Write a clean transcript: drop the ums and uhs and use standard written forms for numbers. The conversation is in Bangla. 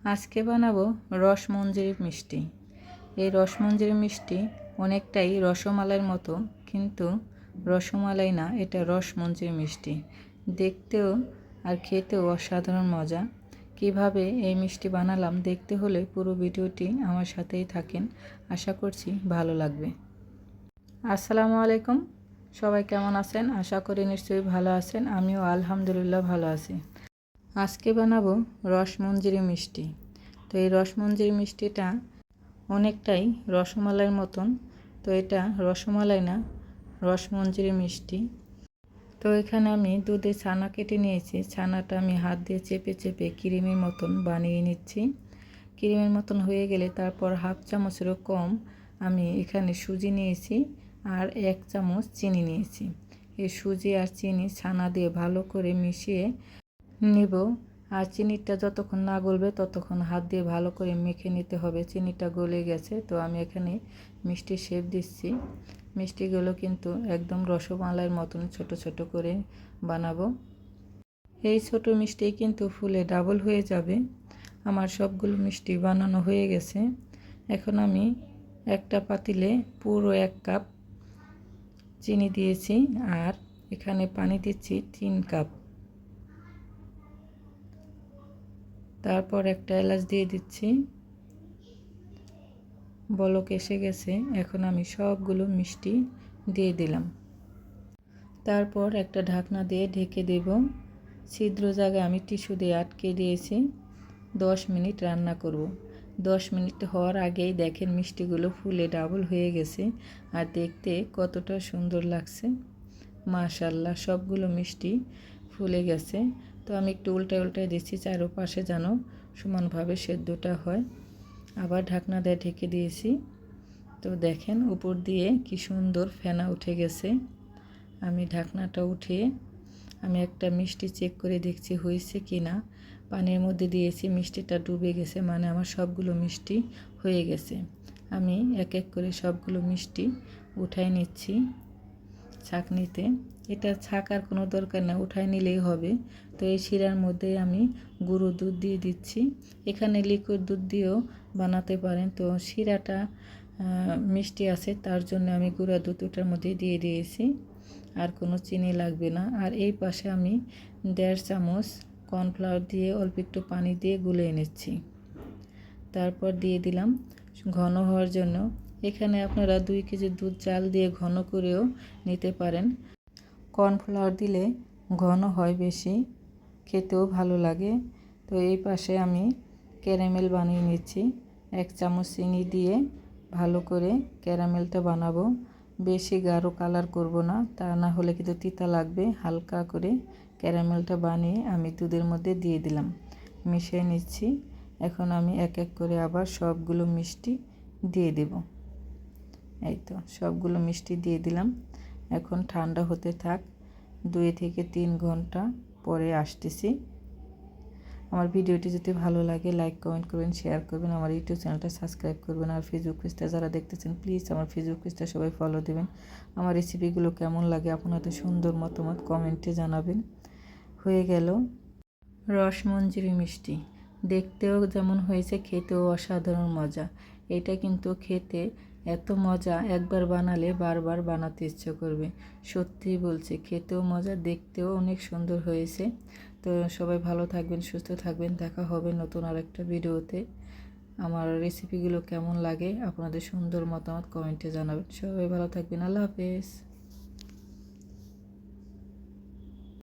আজকে বানাবো রসমঞ্জরি মিষ্টি। এই রসমঞ্জরি মিষ্টি অনেকটাই রসমালাইয়ের মতো, কিন্তু রসমালাই না, এটা রসমঞ্জরি মিষ্টি। দেখতেও আর খেতেও অসাধারণ মজা। কিভাবে এই মিষ্টি বানালাম দেখতে হলে পুরো ভিডিওটি আমার সাথেই থাকেন, আশা করছি ভালো লাগবে। আসসালামু আলাইকুম, সবাই কেমন আছেন? আশা করি নিশ্চয়ই ভালো আছেন। আমিও আলহামদুলিল্লাহ ভালো আছি। আজকে বানাবো রসমঞ্জরি মিষ্টি। তো এই রসমঞ্জরি মিষ্টিটা অনেকটাই রসমালাইয়ের মতন, তো এটা রসমালাই না, রসমঞ্জরি মিষ্টি। তো এখানে আমি দুধে ছানা কেটে নিয়েছি। ছানাটা আমি হাত দিয়ে চেপে চেপে ক্রিমের মতন বানিয়ে নিচ্ছি। ক্রিমের মতন হয়ে গেলে তারপর হাফ চামচেরও কম আমি এখানে সুজি নিয়েছি আর 1 চামচ চিনি নিয়েছি। এই সুজি আর চিনি ছানা দিয়ে ভালো করে মিশিয়ে নিব। আর চিনিটা যতক্ষণ না গলবে ততক্ষণ হাত দিয়ে ভালো করে মেখে নিতে হবে। চিনিটা গলে গেছে, তো আমি এখানে মিষ্টি শেপ দিচ্ছি। মিষ্টিগুলো কিন্তু একদম রসমালাইয়ের মতন ছোট ছোট করে বানাবো। এই ছোট মিষ্টি কিন্তু ফুলে ডাবল হয়ে যাবে। আমার সবগুলো মিষ্টি বানানো হয়ে গেছে। এখন আমি একটা পাতিলে পুরো 1 কাপ চিনি দিয়েছি আর এখানে পানি দিচ্ছি 3 কাপ। তারপর একটা এলাচ দিয়ে দিচ্ছি। বলক এসে গেছে, এখন আমি সবগুলো মিষ্টি দিয়ে দিলাম। তারপর একটা ঢাকনা দিয়ে ঢেকে দেব। ছিদ্র জায়গায় আমি টিস্যু দিয়ে আটকে দিয়েছি। 10 মিনিট রান্না করব। 10 মিনিট হওয়ার আগেই দেখেন মিষ্টিগুলো ফুলে ডাবল হয়ে গেছে আর দেখতে কতটা সুন্দর লাগছে। মাশাআল্লাহ, সবগুলো মিষ্টি ফুলে গেছে। তো আমি একটু উল্টায় দিচ্ছি চারপাশে যেন সমানভাবে সেদ্ধটা হয়। আবার ঢাকনা দিয়ে ঢেকে দিয়েছি। তো দেখেন উপর দিয়ে কি সুন্দর ফেনা উঠে গেছে। আমি ঢাকনাটা উঠিয়ে আমি একটা মিষ্টি চেক করে দেখছি হয়েছে কি না। পানির মধ্যে দিয়েছি, মিষ্টিটা ডুবে গেছে, মানে আমার সবগুলো মিষ্টি হয়ে গেছে। আমি এক এক করে সবগুলো মিষ্টি উঠাই নিচ্ছি ছাঁকনিতে। এটা ছাঁকার কোনো দরকার না, উঠাই নিলেই হবে। তো এই শিরার মধ্যে আমি গুঁড়ো দুধ দিয়ে দিচ্ছি। এখানে লিকুইড দুধ দিয়েও বানাতে পারেন। তো শিরাটা মিষ্টি আছে, তার জন্য আমি গুঁড়া দুধ ওটার মধ্যে দিয়ে দিয়েছি। আর কোনো চিনি লাগবে না। আর এই পাশে আমি 1.5 চামচ কর্নফ্লাওয়ার দিয়ে অল্প একটু পানি দিয়ে গুলে এনেছি। তারপর দিয়ে দিলাম ঘন হওয়ার জন্য। এখানে আপনারা 2 কেজি দুধ চাল দিয়ে ঘন করেও নিতে পারেন। কর্নফ্লাওয়ার দিলে ঘন হয় বেশি, খেতেও ভালো লাগে। তো এই পাশে আমি ক্যারামেল বানিয়ে নিচ্ছি। 1 চামচ চিনি দিয়ে ভালো করে ক্যারামেলটা বানাবো। বেশি গাঢ় কালার করব না, তা না হলে কিন্তু তিতা লাগবে। হালকা করে ক্যারামেলটা বানিয়ে আমি দুধের মধ্যে দিয়ে দিলাম, মিশিয়ে নিচ্ছি। এখন আমি এক এক করে আবার সবগুলো মিষ্টি দিয়ে দেব। এই তো সবগুলো মিষ্টি দিয়ে দিলাম। এখন ঠান্ডা হতে থাক। 2 থেকে 3 ঘন্টা পরে আসতেছি। আমার ভিডিওটি যদি ভালো লাগে লাইক কমেন্ট করবেন, শেয়ার করবেন, আমার ইউটিউব চ্যানেলটা সাবস্ক্রাইব করবেন। আর ফেসবুক পেজটা যারা দেখতেছেন প্লিজ আমার ফেসবুক পেজটা সবাই ফলো দেবেন। আমার রেসিপিগুলো কেমন লাগে আপনাদের সুন্দর মতামত কমেন্টে জানাবেন। হয়ে গেল রসমঞ্জরি মিষ্টি। দেখতেও যেমন হয়েছে, খেতেও অসাধারণ মজা। এটা কিন্তু খেতে এত মজা, একবার বানালে বারবার বানাতে ইচ্ছে করবে। সত্যিই বলছি, খেতেও মজা, দেখতেও অনেক সুন্দর হয়েছে। তো সবাই ভালো থাকবেন, সুস্থ থাকবেন। দেখা হবে নতুন আরেকটা ভিডিওতে। আমার রেসিপিগুলো কেমন লাগে আপনাদের সুন্দর মতামত কমেন্টে জানাবেন। সবাই ভালো থাকবেন। আল্লাহ হাফেজ।